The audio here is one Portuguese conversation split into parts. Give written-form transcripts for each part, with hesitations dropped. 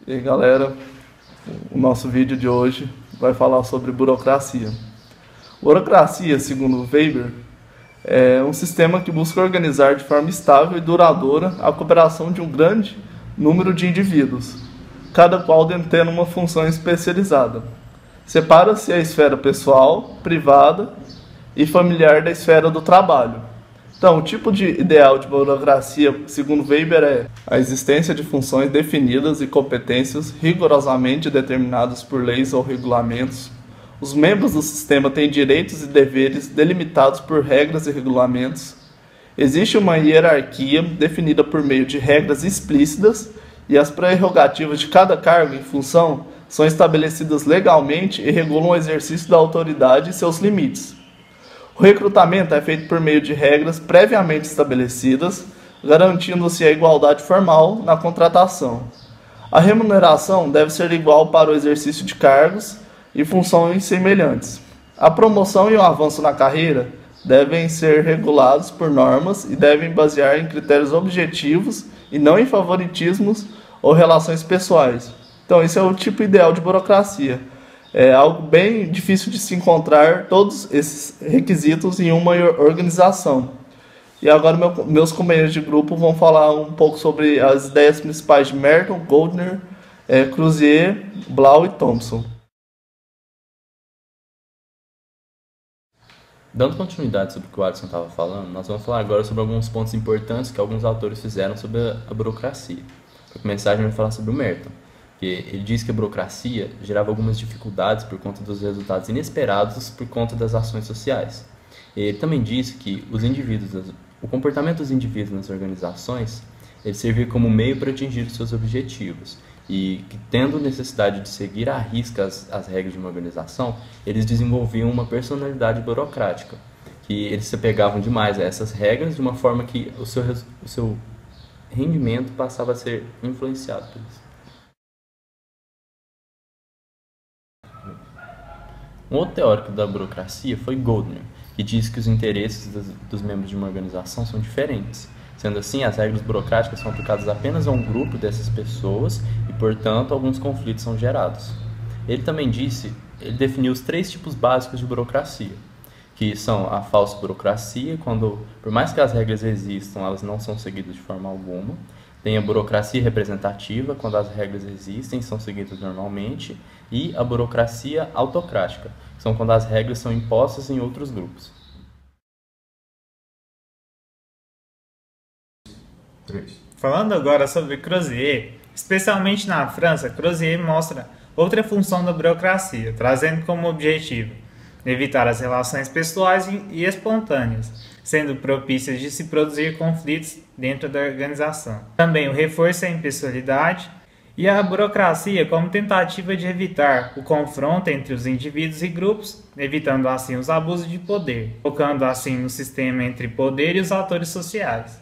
E aí galera, o nosso vídeo de hoje vai falar sobre burocracia. Burocracia, segundo Weber, é um sistema que busca organizar de forma estável e duradoura a cooperação de um grande número de indivíduos, cada qual detendo uma função especializada. Separa-se a esfera pessoal, privada e familiar da esfera do trabalho. Então, o tipo de ideal de burocracia, segundo Weber, é a existência de funções definidas e competências rigorosamente determinadas por leis ou regulamentos. Os membros do sistema têm direitos e deveres delimitados por regras e regulamentos. Existe uma hierarquia definida por meio de regras explícitas e as prerrogativas de cada cargo e função são estabelecidas legalmente e regulam o exercício da autoridade e seus limites. O recrutamento é feito por meio de regras previamente estabelecidas, garantindo-se a igualdade formal na contratação. A remuneração deve ser igual para o exercício de cargos e funções semelhantes. A promoção e o avanço na carreira devem ser regulados por normas e devem basear em critérios objetivos e não em favoritismos ou relações pessoais. Então, esse é o tipo ideal de burocracia. É algo bem difícil de se encontrar todos esses requisitos em uma organização. E agora meus companheiros de grupo vão falar um pouco sobre as ideias principais de Merton, Goldner, Crozier, Blau e Thompson. Dando continuidade sobre o que o Alisson estava falando, nós vamos falar agora sobre alguns pontos importantes que alguns autores fizeram sobre a burocracia. Para começar, a gente vai falar sobre o Merton, que ele diz que a burocracia gerava algumas dificuldades por conta dos resultados inesperados por conta das ações sociais. Ele também disse que o comportamento dos indivíduos nas organizações ele servia como meio para atingir os seus objetivos e que, tendo necessidade de seguir à risca as regras de uma organização, eles desenvolviam uma personalidade burocrática, que eles se apegavam demais a essas regras de uma forma que o seu rendimento passava a ser influenciado por isso. Um outro teórico da burocracia foi Goldner, que diz que os interesses dos membros de uma organização são diferentes. Sendo assim, as regras burocráticas são aplicadas apenas a um grupo dessas pessoas e, portanto, alguns conflitos são gerados. Ele definiu os 3 tipos básicos de burocracia, que são a falsa burocracia, quando, por mais que as regras existam, elas não são seguidas de forma alguma. Tem a burocracia representativa, quando as regras existem e são seguidas normalmente, e a burocracia autocrática, que são quando as regras são impostas em outros grupos. Falando agora sobre Crozier, especialmente na França, Crozier mostra outra função da burocracia, trazendo como objetivo evitar as relações pessoais e espontâneas, sendo propícias de se produzir conflitos dentro da organização. Também o reforço à impessoalidade e a burocracia como tentativa de evitar o confronto entre os indivíduos e grupos, evitando assim os abusos de poder, focando assim no sistema entre poder e os atores sociais.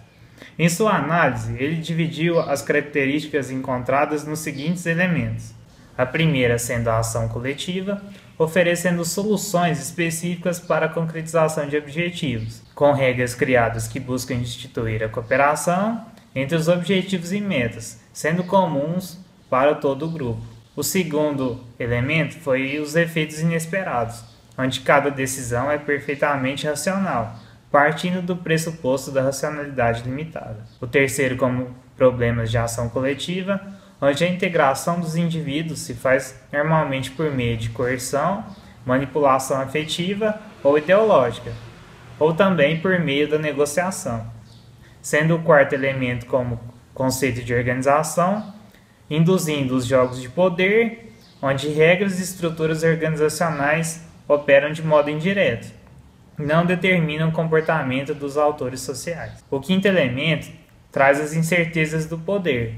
Em sua análise, ele dividiu as características encontradas nos seguintes elementos. A primeira sendo a ação coletiva, oferecendo soluções específicas para a concretização de objetivos, com regras criadas que buscam instituir a cooperação entre os objetivos e metas, sendo comuns para todo o grupo. O segundo elemento foi os efeitos inesperados, onde cada decisão é perfeitamente racional, partindo do pressuposto da racionalidade limitada. O terceiro, como problemas de ação coletiva, onde a integração dos indivíduos se faz normalmente por meio de coerção, manipulação afetiva ou ideológica, ou também por meio da negociação. Sendo o quarto elemento como conceito de organização, induzindo os jogos de poder, onde regras e estruturas organizacionais operam de modo indireto, não determinam o comportamento dos autores sociais. O quinto elemento traz as incertezas do poder,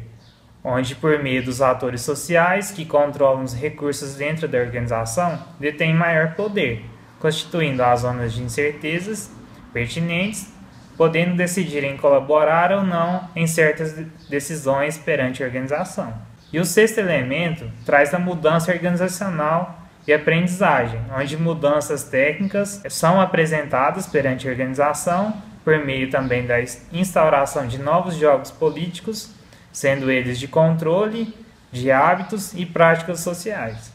onde, por meio dos atores sociais que controlam os recursos dentro da organização, detêm maior poder, constituindo as zonas de incertezas pertinentes, podendo decidir em colaborar ou não em certas decisões perante a organização. E o sexto elemento traz a mudança organizacional e aprendizagem, onde mudanças técnicas são apresentadas perante a organização por meio também da instauração de novos jogos políticos, sendo eles de controle, de hábitos e práticas sociais.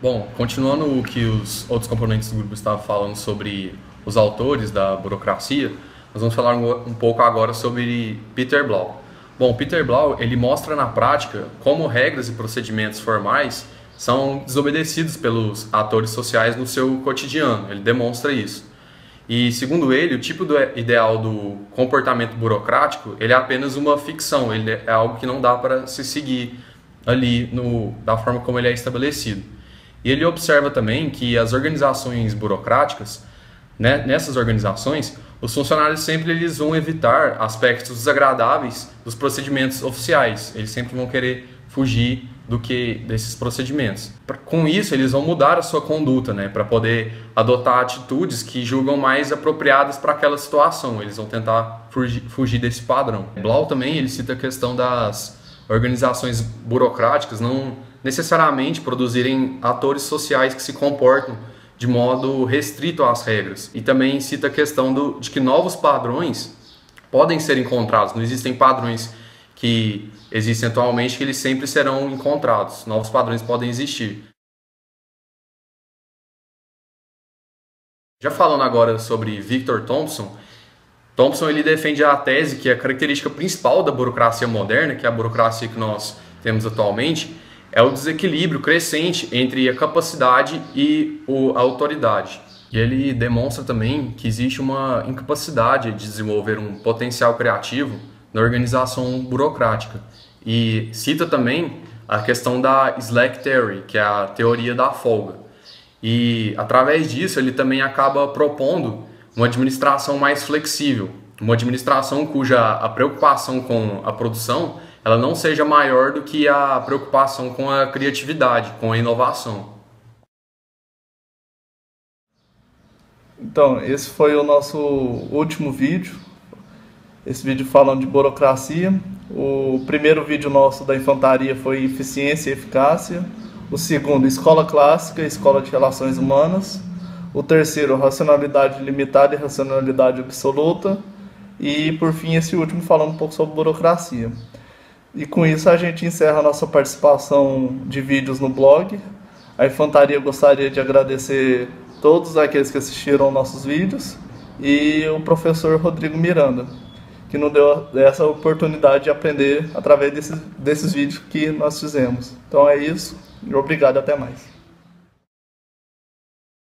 Bom, continuando o que os outros componentes do grupo estavam falando sobre os autores da burocracia, nós vamos falar um pouco agora sobre Peter Blau. Bom, Peter Blau, ele mostra na prática como regras e procedimentos formais são desobedecidos pelos atores sociais no seu cotidiano. Ele demonstra isso. E, segundo ele, o tipo ideal do comportamento burocrático, ele é apenas uma ficção, ele é algo que não dá para se seguir ali da forma como ele é estabelecido. E ele observa também que as organizações burocráticas, né, nessas organizações, os funcionários sempre eles vão evitar aspectos desagradáveis dos procedimentos oficiais. Eles sempre vão querer fugir desses procedimentos. Com isso, eles vão mudar a sua conduta, né, para poder adotar atitudes que julgam mais apropriadas para aquela situação. Eles vão tentar fugir desse padrão. Blau também ele cita a questão das organizações burocráticas não necessariamente produzirem atores sociais que se comportam de modo restrito às regras. E também cita a questão de que novos padrões podem ser encontrados. Não existem padrões que existem atualmente que eles sempre serão encontrados. Novos padrões podem existir. Já falando agora sobre Victor Thompson, ele defende a tese que a característica principal da burocracia moderna, que é a burocracia que nós temos atualmente, é o desequilíbrio crescente entre a capacidade e a autoridade. E ele demonstra também que existe uma incapacidade de desenvolver um potencial criativo na organização burocrática. E cita também a questão da Slack Theory, que é a teoria da folga. E através disso ele também acaba propondo uma administração mais flexível, uma administração cuja a preocupação com a produção ela não seja maior do que a preocupação com a criatividade, com a inovação. Então, esse foi o nosso último vídeo. Esse vídeo falando de burocracia. O primeiro vídeo nosso da infantaria foi eficiência e eficácia. O segundo, escola clássica, escola de relações humanas. O terceiro, racionalidade limitada e racionalidade absoluta. E, por fim, esse último falando um pouco sobre burocracia. E com isso a gente encerra a nossa participação de vídeos no blog. A infantaria gostaria de agradecer todos aqueles que assistiram nossos vídeos e o professor Rodrigo Miranda, que nos deu essa oportunidade de aprender através desses vídeos que nós fizemos. Então é isso, e obrigado, até mais.